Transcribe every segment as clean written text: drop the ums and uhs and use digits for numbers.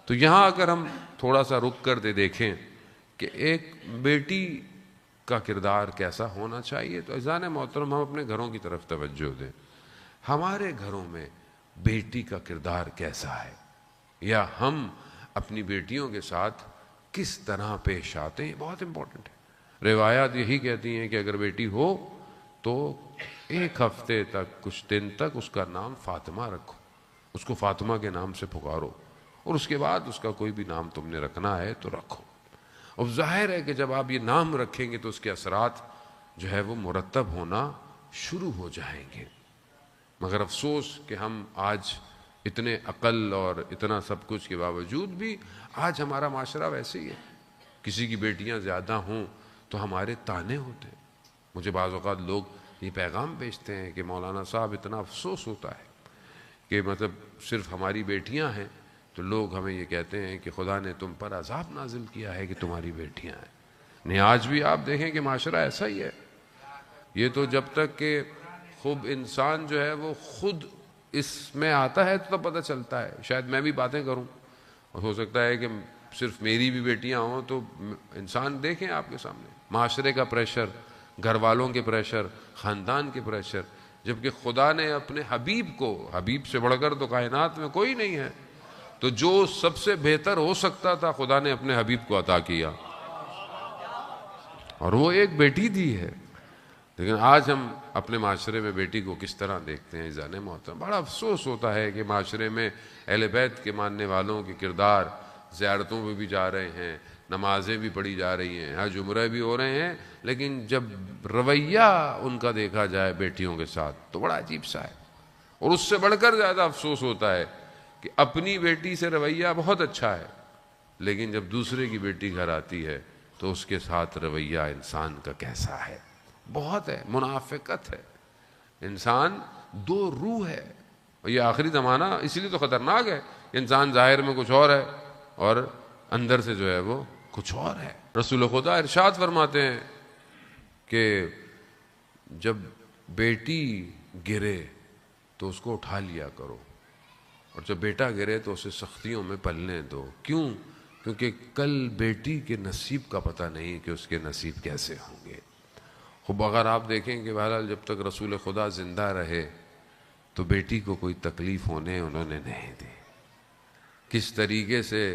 تو یہاں اگر ہم تھوڑا سا رک کر دیکھیں کہ ایک بیٹی کا کردار کیسا ہونا چاہیے، تو عزیزان محترم ہم اپنے گھروں کی طرف توجہ دیں. ہمارے گھروں میں بیٹی کا کردار کیسا ہے، یا ہم اپنی بیٹیوں کے ساتھ کس طرح پیش آتے ہیں، یہ بہت امپورٹنٹ ہے. روایات یہی کہتی ہیں کہ اگر بیٹی ہو تو 1 ہفتے تک، کچھ دن تک اس کا نام فاطمہ رکھو، اس کو فاطمہ کے نام سے پکارو، اور اس کے بعد اس کا کوئی بھی نام تم نے رکھنا ہے تو رکھو. اور ظاہر ہے کہ جب آپ یہ نام رکھیں گے تو اس کے اثرات جو ہے وہ مرتب ہونا شروع ہو جائیں گے. مگر افسوس کہ ہم آج اتنے عقل اور اتنا سب کچھ کے باوجود بھی آج ہمارا معاشرہ ویسے ہی ہے. کسی کی بیٹیاں زیادہ ہوں تو ہمارے تانے ہوتے ہیں. مجھے بعض اوقات لوگ یہ پیغام بھیجتے ہیں کہ مولانا صاحب اتنا افسوس ہوتا ہے کہ مطلب صرف ہماری بیٹیاں ہیں تو لوگ ہمیں یہ کہتے ہیں کہ خدا نے تم پر عذاب نازل کیا ہے کہ تمہاری بیٹیاں ہیں. نہیں، آج بھی آپ دیکھیں کہ معاشرہ ایسا ہی ہے. یہ تو جب تک کہ خوب انسان جو ہے وہ خود اس میں آتا ہے تو پتہ چلتا ہے. شاید میں بھی باتیں کروں اور ہو سکتا ہے کہ صرف میری بھی بیٹیاں ہوں تو انسان دیکھیں آپ کے سامنے معاشرے کا پریشر، گھر والوں کے پریشر، خاندان کے پریشر، جبکہ خدا نے اپنے حبیب کو، حبیب سے بڑھ کر تو کائنات میں کوئی نہیں ہے، تو جو سب سے بہتر ہو سکتا تھا خدا نے اپنے حبیب کو عطا کیا، اور وہ ایک بیٹی دی ہے. لیکن آج ہم اپنے معاشرے میں بیٹی کو کس طرح دیکھتے ہیں عزیزان محترم. بڑا افسوس ہوتا ہے کہ معاشرے میں اہل بیت کے ماننے والوں کے کردار زیارتوں پہ بھی جا رہے ہیں، نمازیں بھی پڑھی جا رہی ہیں، حج عمرہ بھی ہو رہے ہیں، لیکن جب رویہ ان کا دیکھا جائے بیٹیوں کے ساتھ تو بڑا عجیب سا ہے. اور اس سے بڑھ کر زیادہ افسوس ہوتا ہے کہ اپنی بیٹی سے رویہ بہت اچھا ہے، لیکن جب دوسرے کی بیٹی گھر آتی ہے تو اس کے ساتھ رویہ انسان کا کیسا ہے. بہت ہے، منافقت ہے. انسان 2 روح ہے، اور یہ آخری زمانہ اس لیے تو خطرناک ہے. انسان ظاہر میں کچھ اور ہے اور اندر سے جو ہے وہ کچھ اور ہے. رسول خدا ارشاد فرماتے ہیں کہ جب بیٹی گرے تو اس کو اٹھا لیا کرو، اور جب بیٹا گرے تو اسے سختیوں میں پلنے دو. کیوں؟ کیونکہ کل بیٹی کے نصیب کا پتہ نہیں کہ اس کے نصیب کیسے ہوں گے. خوب اگر آپ دیکھیں کہ بہرحال جب تک رسول خدا زندہ رہے تو بیٹی کو کوئی تکلیف ہونے انہوں نے نہیں دی. کس طریقے سے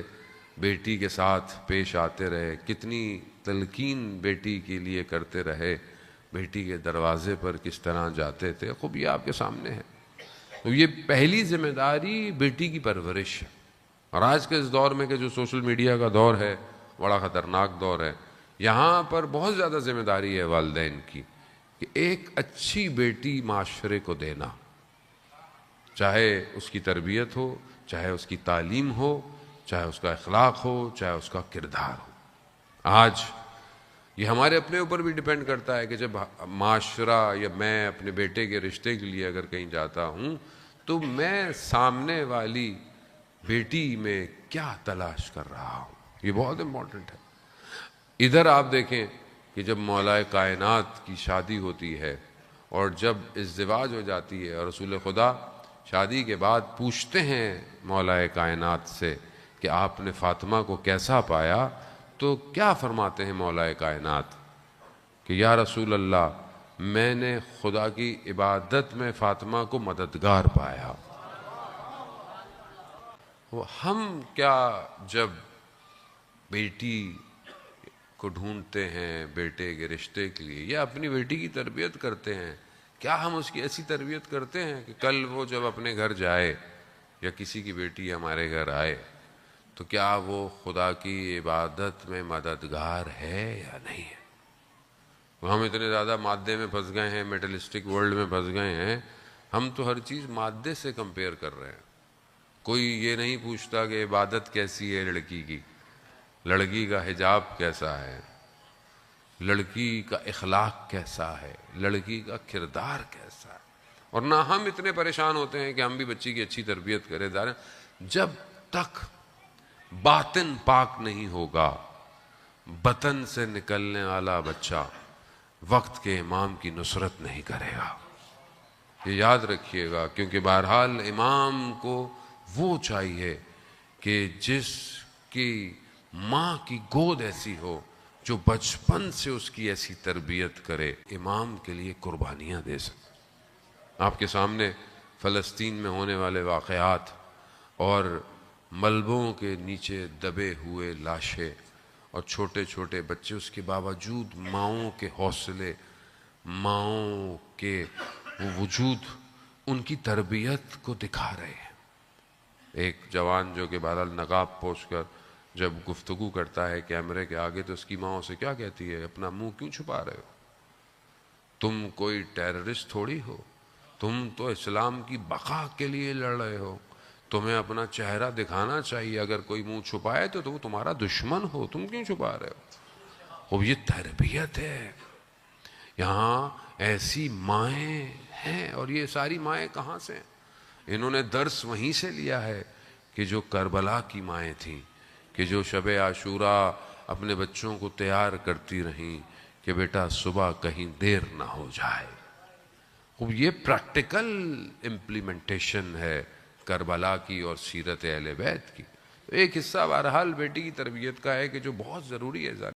بیٹی کے ساتھ پیش آتے رہے، کتنی تلقین بیٹی کے لیے کرتے رہے، بیٹی کے دروازے پر کس طرح جاتے تھے، خوب یہ آپ کے سامنے ہے. تو یہ پہلی ذمہ داری بیٹی کی پرورش ہے. اور آج کے اس دور میں کہ جو سوشل میڈیا کا دور ہے، بڑا خطرناک دور ہے، یہاں پر بہت زیادہ ذمہ داری ہے والدین کی کہ ایک اچھی بیٹی معاشرے کو دینا، چاہے اس کی تربیت ہو، چاہے اس کی تعلیم ہو، چاہے اس کا اخلاق ہو، چاہے اس کا کردار ہو. آج یہ ہمارے اپنے اوپر بھی ڈیپینڈ کرتا ہے کہ جب معاشرہ یا میں اپنے بیٹے کے رشتے کے لیے اگر کہیں جاتا ہوں تو میں سامنے والی بیٹی میں کیا تلاش کر رہا ہوں. یہ بہت امپورٹنٹ ہے. ادھر آپ دیکھیں کہ جب مولا کائنات کی شادی ہوتی ہے اور جب ازدواج ہو جاتی ہے اور رسول خدا شادی کے بعد پوچھتے ہیں مولا کائنات سے کہ آپ نے فاطمہ کو کیسا پایا، تو کیا فرماتے ہیں مولا کائنات کہ یا رسول اللہ، میں نے خدا کی عبادت میں فاطمہ کو مددگار پایا. ہم کیا جب بیٹی کو ڈھونڈتے ہیں بیٹے کے رشتے کے لیے یا اپنی بیٹی کی تربیت کرتے ہیں، کیا ہم اس کی ایسی تربیت کرتے ہیں کہ کل وہ جب اپنے گھر جائے یا کسی کی بیٹی ہمارے گھر آئے تو کیا وہ خدا کی عبادت میں مددگار ہے یا نہیں ہے؟ ہم اتنے زیادہ مادے میں پھنس گئے ہیں، میٹلسٹک ورلڈ میں پھنس گئے ہیں، ہم تو ہر چیز مادے سے کمپیئر کر رہے ہیں. کوئی یہ نہیں پوچھتا کہ عبادت کیسی ہے لڑکی کی، لڑکی کا حجاب کیسا ہے، لڑکی کا اخلاق کیسا ہے، لڑکی کا کردار کیسا ہے. اور نہ ہم اتنے پریشان ہوتے ہیں کہ ہم بھی بچی کی اچھی تربیت کریں. جب تک باطن پاک نہیں ہوگا، بطن سے نکلنے والا بچہ وقت کے امام کی نصرت نہیں کرے گا. یہ یاد رکھیے گا، کیونکہ بہرحال امام کو وہ چاہیے کہ جس کی ماں کی گود ایسی ہو جو بچپن سے اس کی ایسی تربیت کرے، امام کے لیے قربانیاں دے سکے۔ آپ کے سامنے فلسطین میں ہونے والے واقعات اور ملبوں کے نیچے دبے ہوئے لاشیں اور چھوٹے چھوٹے بچے، اس کے باوجود ماؤں کے حوصلے، ماؤں کے وہ وجود، ان کی تربیت کو دکھا رہے ہیں۔ ایک جوان جو کہ بہرحال نقاب پوش کر جب گفتگو کرتا ہے کیمرے کے آگے تو اس کی ماں اسے کیا کہتی ہے؟ اپنا منہ کیوں چھپا رہے ہو؟ تم کوئی ٹیررسٹ تھوڑی ہو، تم تو اسلام کی بقا کے لیے لڑ رہے ہو، تمہیں اپنا چہرہ دکھانا چاہیے، اگر کوئی منہ چھپائے تو وہ تمہارا دشمن ہو، تم کیوں چھپا رہے ہو؟ وہ یہ تربیت ہے۔ یہاں ایسی مائیں ہیں، اور یہ ساری مائیں کہاں سے ہیں؟ انہوں نے درس وہیں سے لیا ہے کہ جو کربلا کی مائیں تھیں، کہ جو شب عاشوراء اپنے بچوں کو تیار کرتی رہیں کہ بیٹا صبح کہیں دیر نہ ہو جائے۔ یہ پریکٹیکل امپلیمنٹیشن ہے کربلا کی اور سیرت اہل بیت کی۔ ایک حصہ بہرحال بیٹی کی تربیت کا ہے کہ جو بہت ضروری ہے۔